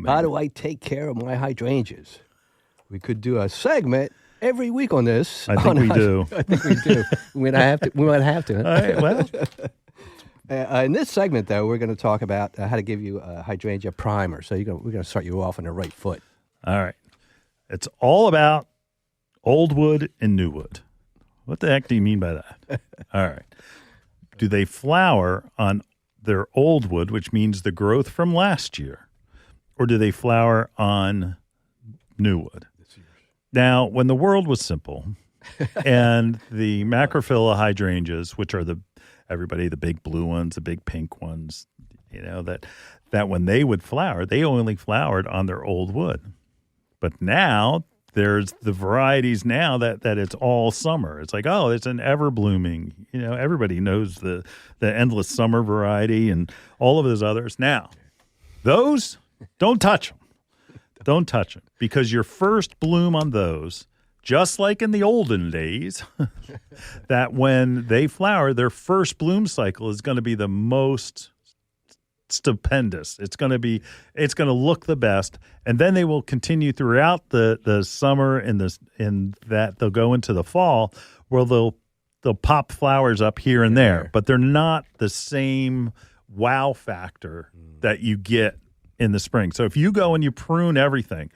How do I take care of my hydrangeas? We could do a segment every week on this. I think we do. I think we do. We might have to. We might have to. All right, well. In this segment, though, we're going to talk about how to give you a hydrangea primer. So we're going to start you off on the right foot. All right. It's all about old wood and new wood. What the heck do you mean by that? All right. Do they flower on their old wood, which means the growth from last year, or do they flower on new wood? Now, when the world was simple and the macrophylla hydrangeas, which are the big blue ones, the big pink ones, that when they would flower, they only flowered on their old wood. But now there's the varieties now that it's all summer. It's like, oh, it's an ever blooming. Everybody knows the endless summer variety and all of those others. Now, those, don't touch them. Don't touch them, because your first bloom on those, just like in the olden days, that when they flower, their first bloom cycle is going to be the most stupendous. It's going to look the best, and then they will continue throughout the summer and that they'll go into the fall, where they'll pop flowers up here and there, but they're not the same wow factor that you get in the spring. So if you go and you prune everything,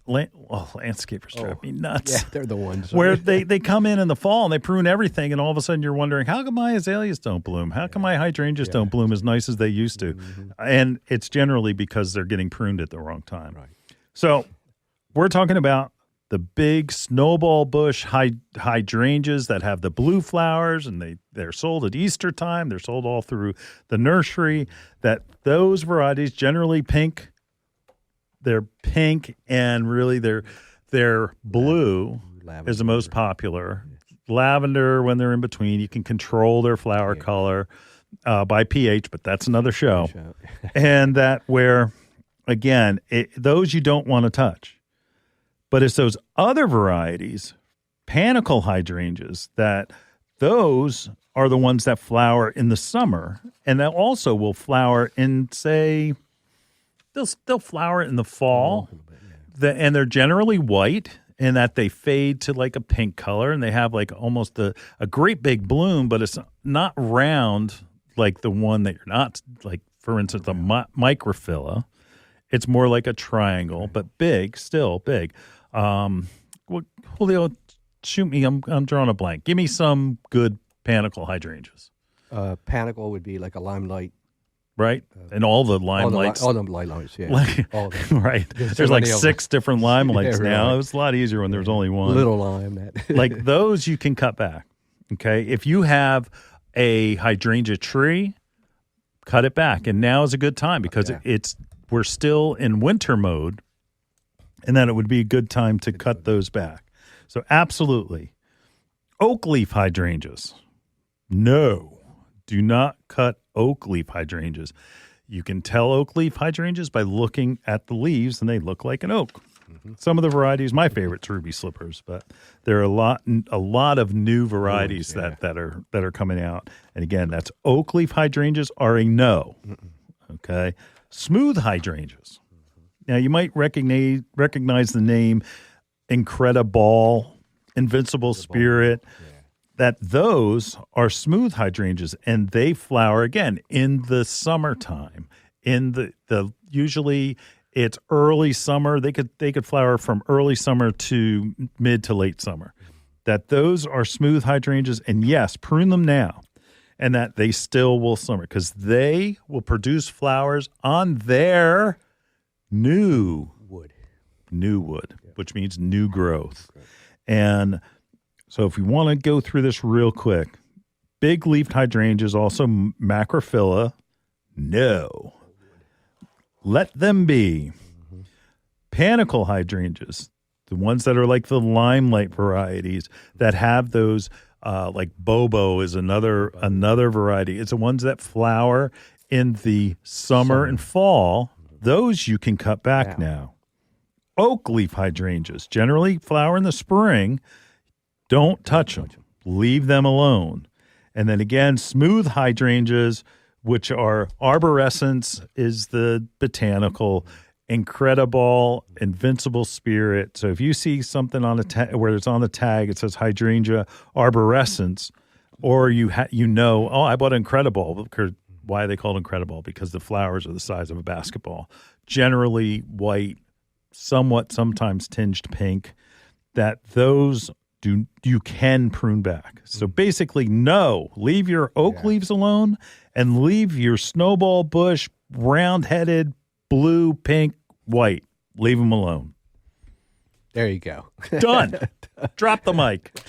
landscapers drive me nuts. Yeah, they're the ones. Where they come in the fall and they prune everything, and all of a sudden you're wondering, how come my azaleas don't bloom? How come my hydrangeas don't bloom as nice as they used to? Mm-hmm. And it's generally because they're getting pruned at the wrong time. Right. So we're talking about the big snowball bush hydrangeas that have the blue flowers, and they're sold at Easter time. They're sold all through the nursery. That those varieties, generally pink, they're pink, and really they're blue Lavender is the most popular. Lavender, when they're in between, you can control their flower color by pH, but that's another show. And that where, again, those you don't want to touch. But it's those other varieties, panicle hydrangeas, that those are the ones that flower in the summer, and that also will flower in, say, they'll flower in the fall, and they're generally white, in that they fade to like a pink color, and they have like almost a great big bloom, but it's not round like the one that you're not, like, for instance, the microphylla. It's more like a triangle, but big, still big. Julio, shoot me. I'm drawing a blank. Give me some good panicle hydrangeas. Panicle would be like a limelight. Right? And all the limelights. All the limelights, yeah. All of them. Right. There's like 6 different limelights now. Right. It was a lot easier when there was only one. Little lime. Like those you can cut back. Okay? If you have a hydrangea tree, cut it back. And now is a good time, because we're still in winter mode, and then it would be a good time to cut those back. So absolutely. Oak leaf hydrangeas. No, do not cut oak leaf hydrangeas. You can tell oak leaf hydrangeas by looking at the leaves, and they look like an oak. Mm-hmm. Some of the varieties, my favorite's ruby slippers, but there are a lot of new varieties that are coming out. And again, that's oak leaf hydrangeas are a no. Okay. Smooth hydrangeas. Now, you might recognize the name Incredible, Invincible Spirit, that those are smooth hydrangeas, and they flower, again, in the summertime. In the usually it's early summer. They could flower from early summer to mid to late summer. That those are smooth hydrangeas, and yes, prune them now. And that they still will summer, because they will produce flowers on their new wood, which means new growth. And so if we want to go through this real quick, big leafed hydrangeas, also macrophylla, no. Let them be. Panicle hydrangeas, the ones that are like the limelight varieties that have those, like Bobo is another variety. It's the ones that flower in the summer and fall. Those you can cut back now. Oak leaf hydrangeas generally flower in the spring. Don't touch them. Leave them alone. And then again, smooth hydrangeas, which are arborescens, is the botanical, incredible, invincible spirit. So if you see something on a where it's on the tag, it says Hydrangea arborescens, or oh, I bought Incredible. Because why are they called Incredible? Because the flowers are the size of a basketball, generally white, sometimes tinged pink. That those you can prune back. So basically, no, leave your oak leaves alone and leave your snowball bush, round-headed, blue, pink, white. Leave them alone. There you go. Done. Drop the mic.